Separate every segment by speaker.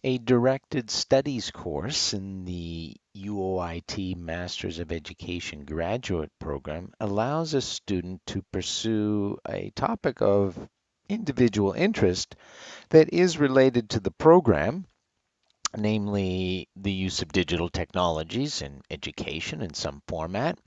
Speaker 1: A directed studies course in the UOIT Masters of Education graduate program allows a student to pursue a topic of individual interest that is related to the program, namely the use of digital technologies in education in some format,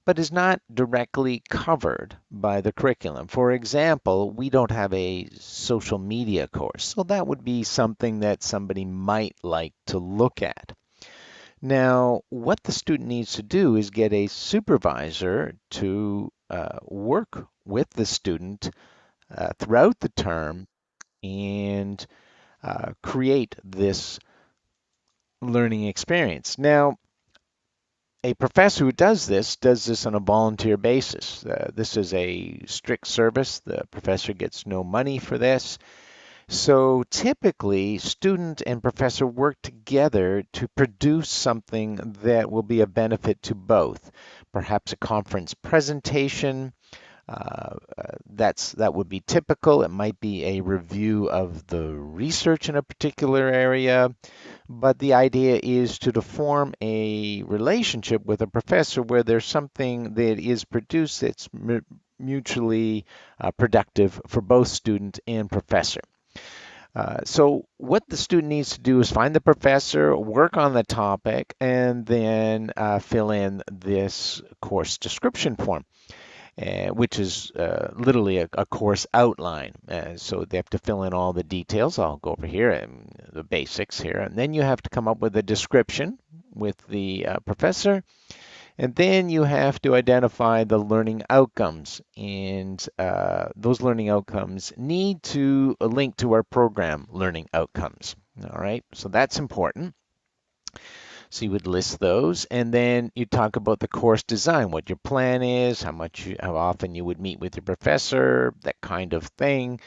Speaker 1: but is not directly covered by the curriculum. For example, we don't have a social media course, so that would be something that somebody might like to look at. Now, what the student needs to do is get a supervisor to work with the student throughout the term and create this learning experience. Now, a professor who does this on a volunteer basis. This is a strict service. The professor gets no money for this. So typically, student and professor work together to produce something that will be a benefit to both. Perhaps a conference presentation, that would be typical. It might be a review of the research in a particular area, but the idea is to form a relationship with a professor where there's something that is produced that's mutually productive for both student and professor. So what the student needs to do is find the professor, work on the topic, and then fill in this course description form, which is literally a course outline. So they have to fill in all the details. I'll go over here and the basics here. And then you have to come up with a description with the professor. And then you have to identify the learning outcomes. And those learning outcomes need to link to our program learning outcomes. All right, so that's important. So you would list those, and then you talk about the course design, what your plan is, how often you would meet with your professor, that kind of thing,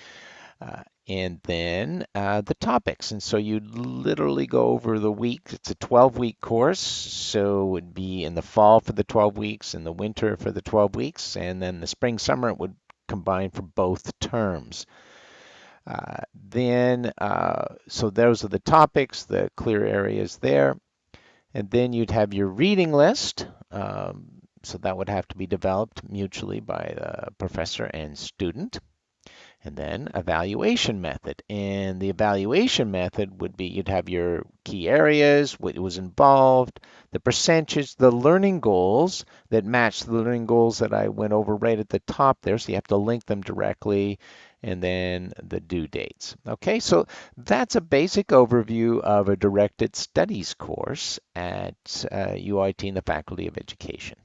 Speaker 1: and then the topics. And so you literally go over the week. It's a 12-week course, so it would be in the fall for the 12 weeks, in the winter for the 12 weeks, and then the spring, summer it would combine for both terms. So those are the topics, the clear areas there. And then you'd have your reading list. So that would have to be developed mutually by the professor and student. And then evaluation method. And the evaluation method would be you'd have your key areas, what was involved, the percentage, the learning goals that match the learning goals that I went over right at the top there. So you have to link them directly, and then the due dates. Okay, so that's a basic overview of a directed studies course at UOIT in the Faculty of Education.